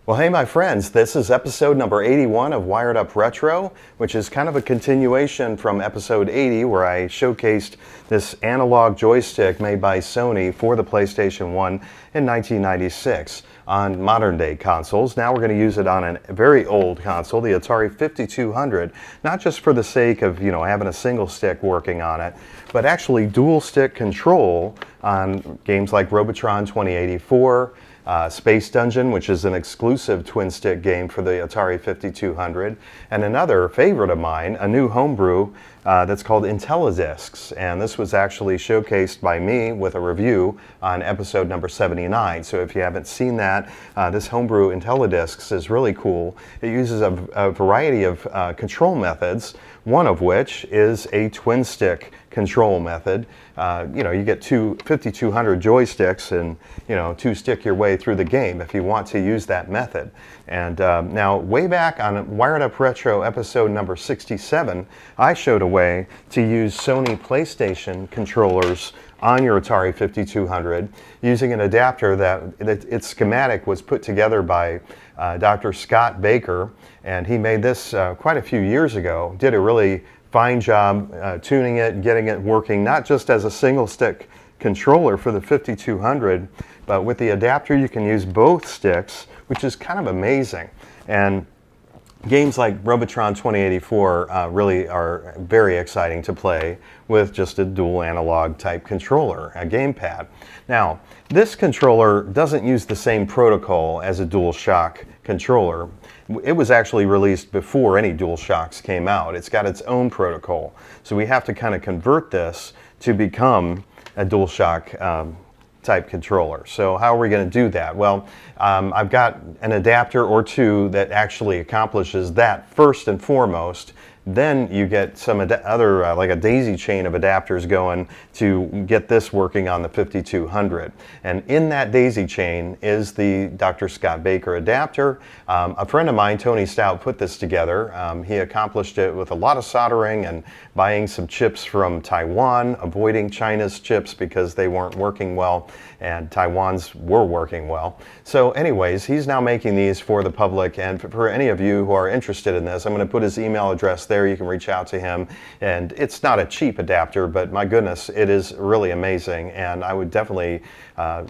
Well, hey, my friends, this is episode number 81 of Wired Up Retro, which is kind of a continuation from episode 80, where I showcased this analog joystick made by Sony for the PlayStation 1 in 1996 on modern day consoles. Now we're going to use it on a very old console, the Atari 5200, not just for the sake of, having a single stick working on it, but actually dual stick control on games like Robotron 2084, Space Dungeon, which is an exclusive twin-stick game for the Atari 5200, and another favorite of mine, a new homebrew that's called Intellidiscs, and this was actually showcased by me with a review on episode number 79. So if you haven't seen that, this homebrew Intellidiscs is really cool. It uses a variety of control methods, one of which is a twin-stick control method. You get two 5200 joysticks and to stick your way through the game if you want to use that method. And now way back on Wired Up Retro episode number 67, I showed a way to use Sony PlayStation controllers on your Atari 5200 using an adapter that its schematic was put together by Dr. Scott Baker, and he made this quite a few years ago. Did a really fine job tuning it, getting it working not just as a single stick controller for the 5200, but with the adapter you can use both sticks, which is kind of amazing. And games like Robotron 2084 really are very exciting to play with just a dual analog type controller, a gamepad. Now, this controller doesn't use the same protocol as a DualShock controller. It was actually released before any DualShocks came out. It's got its own protocol. So we have to kind of convert this to become a DualShock type controller. So how are we going to do that? Well, I've got an adapter or two that actually accomplishes that first and foremost. Then you get some other, like a daisy chain of adapters going to get this working on the 5200. And in that daisy chain is the Dr. Scott Baker adapter. A friend of mine, Tony Stout, put this together. He accomplished it with a lot of soldering and buying some chips from Taiwan, avoiding China's chips because they weren't working well, and Taiwan's were working well. So anyways, he's now making these for the public, and for any of you who are interested in this, I'm going to put his email address there. You can reach out to him, and it's not a cheap adapter, but my goodness, it is really amazing, and I would definitely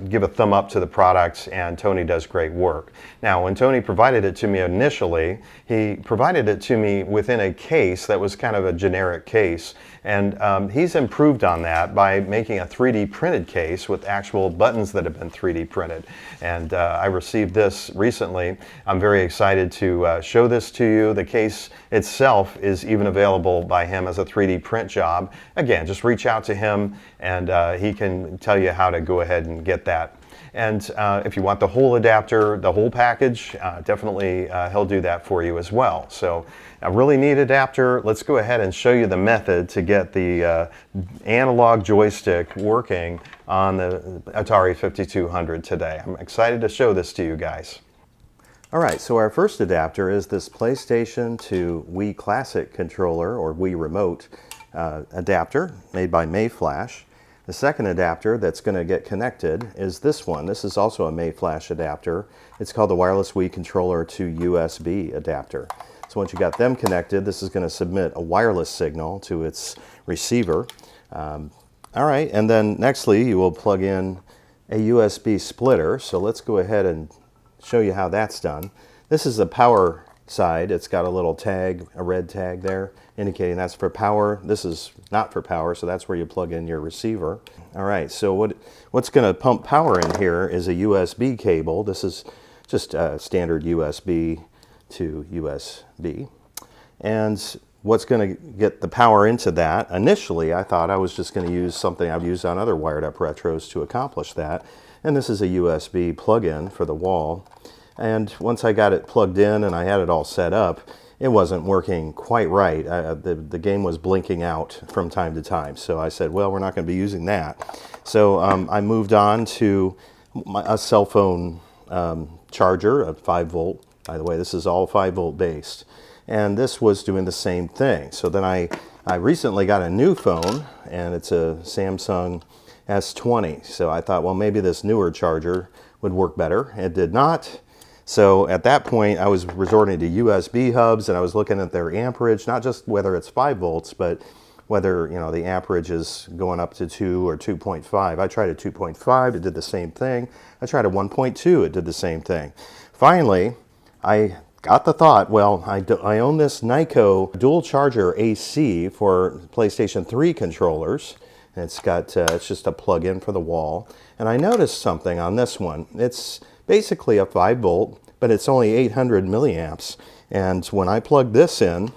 give a thumb up to the product, and Tony does great work. Now, when Tony provided it to me initially, he provided it to me within a case that was kind of a generic case, and he's improved on that by making a 3D printed case with actual buttons that have been 3D printed. And I received this recently. I'm very excited to show this to you. The case itself is even available by him as a 3D print job. Again, just reach out to him and he can tell you how to go ahead and get that. And if you want the whole adapter, the whole package, definitely he'll do that for you as well. So a really neat adapter. Let's go ahead and show you the method to get the analog joystick working on the Atari 5200 today. I'm excited to show this to you guys. All right, so our first adapter is this PlayStation to Wii Classic controller, or Wii Remote adapter made by Mayflash. The second adapter that's going to get connected is this one. This is also a Mayflash adapter. It's called the Wireless Wii Controller to USB adapter. So once you got them connected, this is going to submit a wireless signal to its receiver. All right, and then nextly you will plug in a USB splitter. So let's go ahead and show you how that's done. This is the power side. It's got a little tag, a red tag there, indicating that's for power. This is not for power, so that's where you plug in your receiver. All right, so what's going to pump power in here is a USB cable. This is just a standard USB to USB. And what's going to get the power into that? Initially, I thought I was just going to use something I've used on other Wired Up Retros to accomplish that. And this is a USB plug-in for the wall. And once I got it plugged in and I had it all set up, it wasn't working quite right. The game was blinking out from time to time. So I said, well, we're not going to be using that. So I moved on to a cell phone charger, a 5-volt. By the way, this is all 5-volt based. And this was doing the same thing. So then I recently got a new phone, and it's a Samsung S20. So I thought, well, maybe this newer charger would work better. It did not. So at that point, I was resorting to USB hubs, and I was looking at their amperage, not just whether it's 5 volts, but whether, you know, the amperage is going up to 2 or 2.5. I tried a 2.5, it did the same thing. I tried a 1.2, it did the same thing. Finally, I got the thought, well, I own this Nyko dual charger AC for PlayStation 3 controllers. And it's got, it's just a plug-in for the wall. And I noticed something on this one. It's basically a 5 volt, but it's only 800 milliamps. And when I plug this in,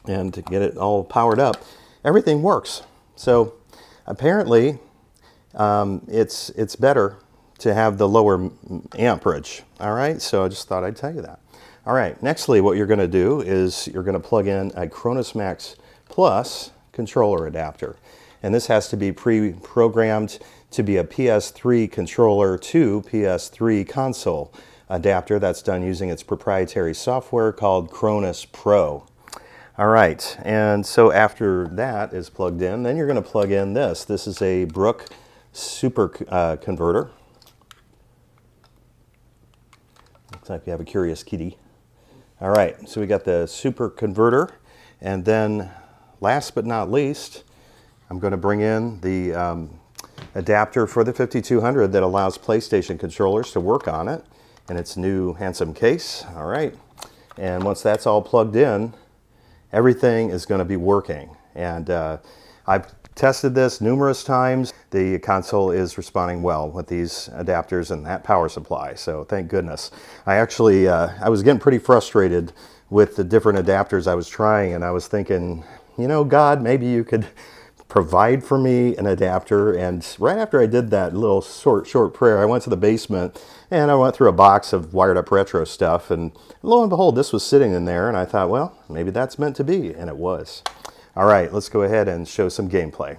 and to get it all powered up, everything works. So apparently it's better to have the lower amperage. All right, so I just thought I'd tell you that. All right, nextly what you're going to do is you're going to plug in a Cronus Max Plus controller adapter. And this has to be pre-programmed to be a PS3 controller to PS3 console adapter. That's done using its proprietary software called Cronus Pro. All right, and so after that is plugged in, then you're going to plug in this. This is a Brook Super Converter. Looks like you have a curious kitty. All right, so we got the Super Converter, and then last but not least, I'm going to bring in the adapter for the 5200 that allows PlayStation controllers to work on it in its new handsome case. All right, and once that's all plugged in, everything is going to be working. And I've tested this numerous times. The console is responding well with these adapters and that power supply, so thank goodness. I actually, I was getting pretty frustrated with the different adapters I was trying, and I was thinking, you know, God, maybe you could provide for me an adapter. And right after I did that little short prayer, I went to the basement and I went through a box of wired up retro stuff, and lo and behold, this was sitting in there, and I thought, well, maybe that's meant to be, and it was. All right, let's go ahead and show some gameplay.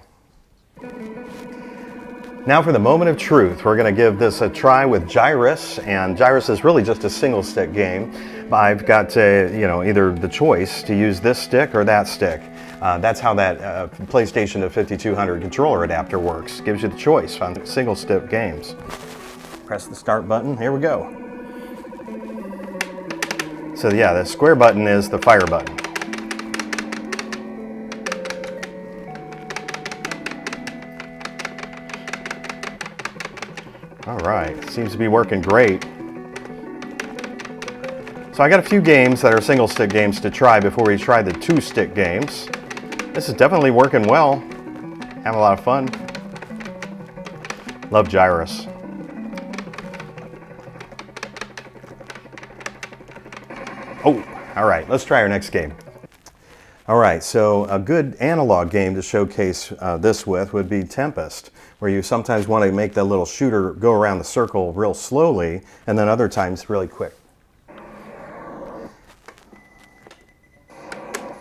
Now for the moment of truth, we're going to give this a try with Gyrus, and Gyrus is really just a single stick game. I've got you know, either the choice to use this stick or that stick. That's how that PlayStation to 5200 controller adapter works. Gives you the choice on single stick games. Press the start button, here we go. So yeah, the square button is the fire button. All right, seems to be working great. So I got a few games that are single stick games to try before we try the 2-stick games. This is definitely working well. Having a lot of fun. Love Gyrus. Oh, all right, let's try our next game. All right, so a good analog game to showcase this with would be Tempest, where you sometimes want to make that little shooter go around the circle real slowly, and then other times really quick.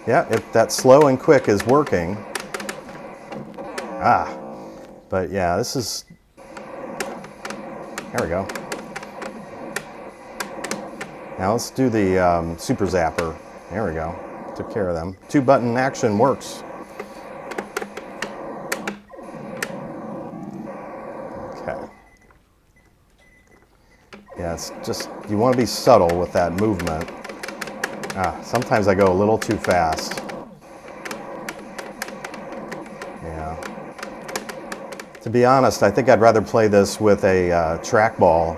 Yeah, if that slow and quick is working. But yeah, this is, there we go. Now let's do the Super Zapper. There we go, took care of them. 2-button action works. Okay. Yeah, it's just, you want to be subtle with that movement. Sometimes I go a little too fast. Yeah. To be honest, I think I'd rather play this with a trackball.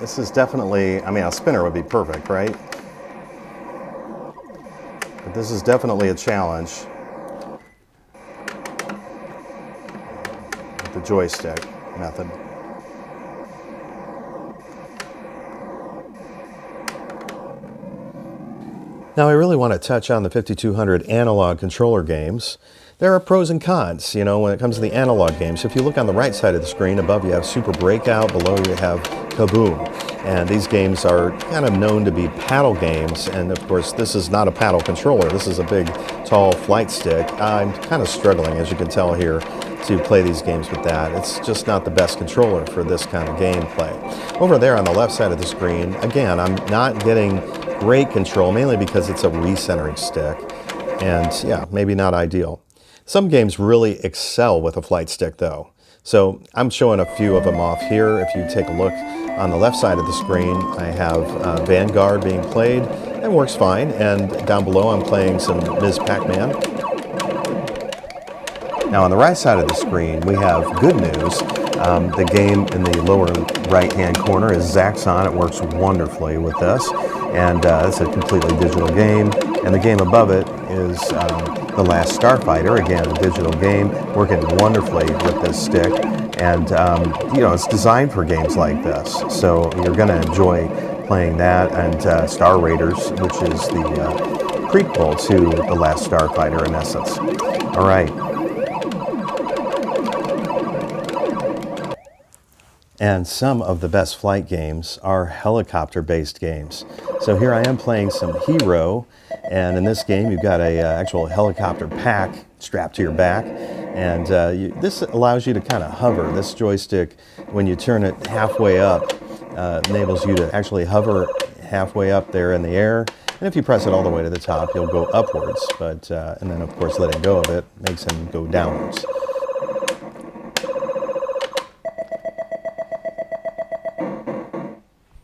This is definitely, I mean, a spinner would be perfect, right? But this is definitely a challenge with the joystick method. Now I really want to touch on the 5200 analog controller games. There are pros and cons, you know, when it comes to the analog games. If you look on the right side of the screen, above you have Super Breakout, below you have Kaboom. And these games are kind of known to be paddle games, and of course this is not a paddle controller. This is a big, tall flight stick. I'm kind of struggling, as you can tell here, to play these games with that. It's just not the best controller for this kind of gameplay. Over there on the left side of the screen, again, I'm not getting great control, mainly because it's a recentering stick, and yeah, maybe not ideal. Some games really excel with a flight stick though. So I'm showing a few of them off here. If you take a look on the left side of the screen, I have Vanguard being played and works fine. And down below, I'm playing some Ms. Pac-Man. Now on the right side of the screen, we have good news. The game in the lower right-hand corner is Zaxxon. It works wonderfully with this. And it's a completely digital game. And the game above it is the Last Starfighter, again, a digital game, working wonderfully with this stick. And, you know, it's designed for games like this. So you're going to enjoy playing that, and Star Raiders, which is the prequel to the Last Starfighter in essence. All right. And some of the best flight games are helicopter-based games. So here I am playing some Hero, and in this game you've got a actual helicopter pack strapped to your back, and this allows you to kind of hover. This joystick, when you turn it halfway up, enables you to actually hover halfway up there in the air, and if you press it all the way to the top, you'll go upwards, but and then of course letting go of it makes him go downwards.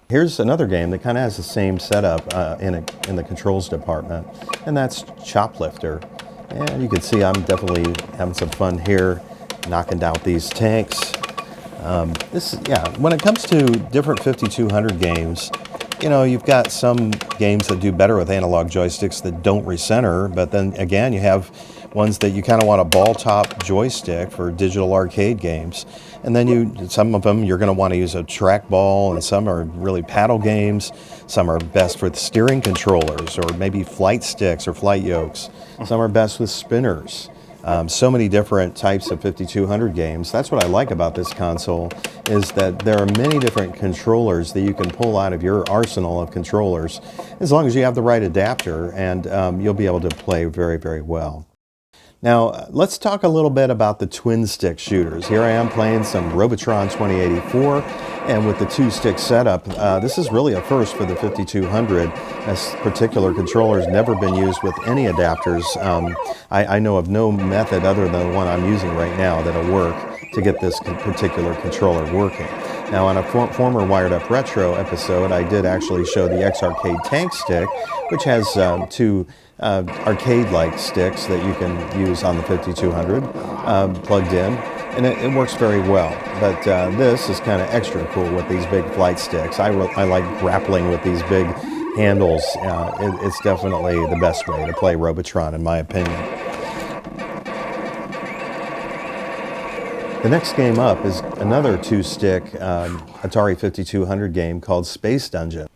Here's another game that kind of has the same setup in the controls department, and that's Choplifter. And you can see I'm definitely having some fun here, knocking down these tanks. When it comes to different 5200 games, you know, you've got some games that do better with analog joysticks that don't recenter, but then again, you have ones that you kind of want a ball-top joystick for digital arcade games. And then some of them you're going to want to use a trackball, and some are really paddle games. Some are best for the steering controllers, or maybe flight sticks or flight yokes. Some are best with spinners. So many different types of 5200 games. That's what I like about this console, is that there are many different controllers that you can pull out of your arsenal of controllers, as long as you have the right adapter, and you'll be able to play very, very well. Now, let's talk a little bit about the Twinstick Shooters. Here I am playing some Robotron 2084, and with the two-stick setup, this is really a first for the 5200. This particular controller has never been used with any adapters. I know of no method other than the one I'm using right now that'll work to get this particular controller working. Now, on a former Wired Up Retro episode, I did actually show the X-Arcade Tank Stick, which has two arcade-like sticks that you can use on the 5200 plugged in, and it works very well. But this is kind of extra cool with these big flight sticks. I like grappling with these big handles. It's definitely the best way to play Robotron, in my opinion. The next game up is another two-stick Atari 5200 game called Space Dungeon.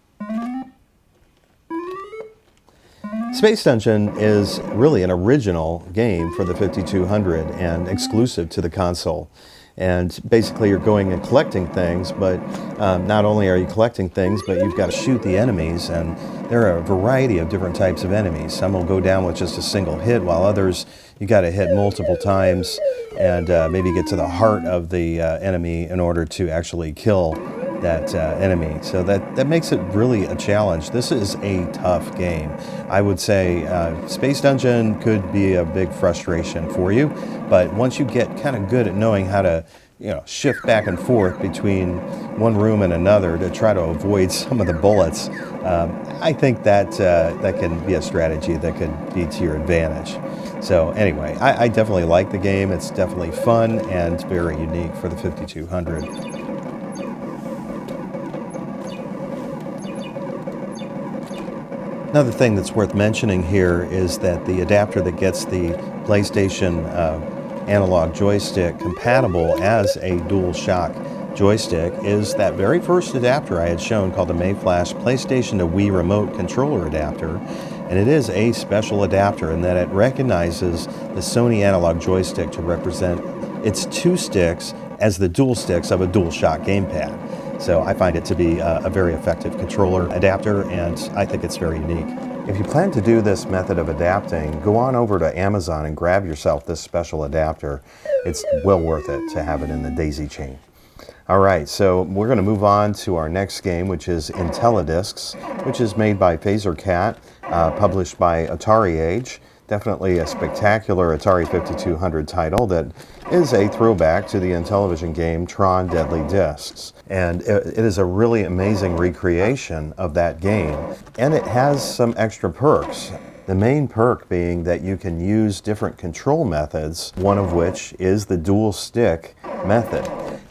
Space Dungeon is really an original game for the 5200 and exclusive to the console. And basically you're going and collecting things, but not only are you collecting things, but you've got to shoot the enemies, and there are a variety of different types of enemies. Some will go down with just a single hit, while others you got to hit multiple times and maybe get to the heart of the enemy in order to actually kill that enemy. So that makes it really a challenge. This is a tough game. I would say Space Dungeon could be a big frustration for you, but once you get kind of good at knowing how to shift back and forth between one room and another to try to avoid some of the bullets, I think that that can be a strategy that could be to your advantage. So anyway, I definitely like the game. It's definitely fun and very unique for the 5200. Another thing that's worth mentioning here is that the adapter that gets the PlayStation Analog Joystick compatible as a DualShock joystick is that very first adapter I had shown, called the Mayflash PlayStation to Wii Remote Controller Adapter. And it is a special adapter in that it recognizes the Sony Analog Joystick to represent its two sticks as the dual sticks of a DualShock gamepad. So I find it to be a very effective controller adapter, and I think it's very unique. If you plan to do this method of adapting, go on over to Amazon and grab yourself this special adapter. It's well worth it to have it in the daisy chain. All right, so we're going to move on to our next game, which is Intellidiscs, which is made by Phaser Cat, published by Atari Age. Definitely a spectacular Atari 5200 title that is a throwback to the Intellivision game Tron Deadly Discs. And it is a really amazing recreation of that game, and it has some extra perks. The main perk being that you can use different control methods, one of which is the dual stick method.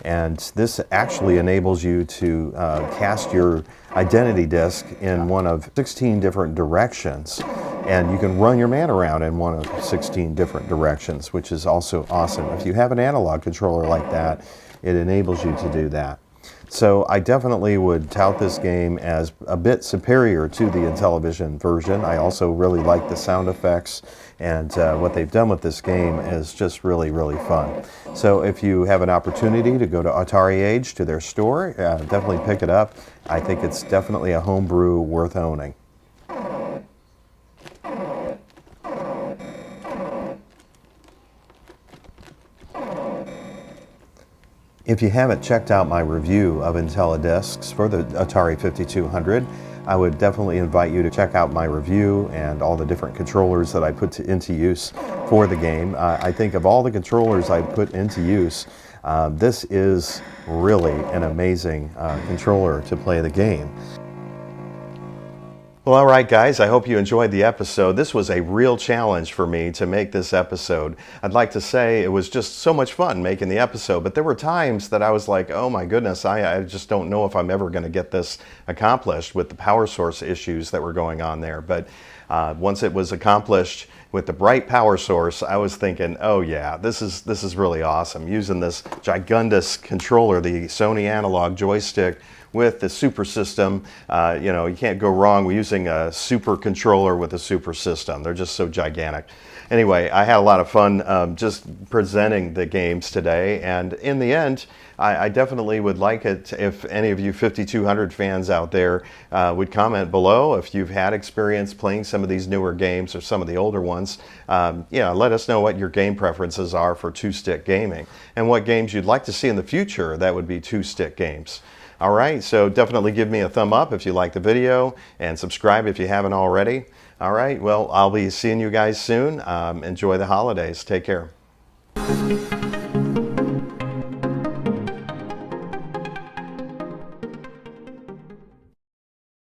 And this actually enables you to cast your identity disc in one of 16 different directions. And you can run your man around in one of 16 different directions, which is also awesome. If you have an analog controller like that, it enables you to do that. So I definitely would tout this game as a bit superior to the Intellivision version. I also really like the sound effects, and what they've done with this game is just really, really fun. So if you have an opportunity to go to Atari Age, to their store, definitely pick it up. I think it's definitely a homebrew worth owning. If you haven't checked out my review of Intellidiscs for the Atari 5200, I would definitely invite you to check out my review and all the different controllers that I put into use for the game. I think of all the controllers I put into use, this is really an amazing controller to play the game. Well, all right, guys, I hope you enjoyed the episode. This was a real challenge for me to make this episode. I'd like to say it was just so much fun making the episode, but there were times that I was like, oh my goodness, I just don't know if I'm ever going to get this accomplished with the power source issues that were going on there. But once it was accomplished with the bright power source, I was thinking, oh yeah, this is really awesome. Using this gigundous controller, the Sony Analog Joystick, with the super system, you can't go wrong with using a super controller with a super system. They're just so gigantic. Anyway, I had a lot of fun just presenting the games today, and in the end, I definitely would like it if any of you 5200 fans out there would comment below if you've had experience playing some of these newer games or some of the older ones. Let us know what your game preferences are for two-stick gaming and what games you'd like to see in the future that would be two-stick games. All right, so definitely give me a thumb up if you like the video and subscribe if you haven't already. All right, well, I'll be seeing you guys soon. Enjoy the holidays. Take care.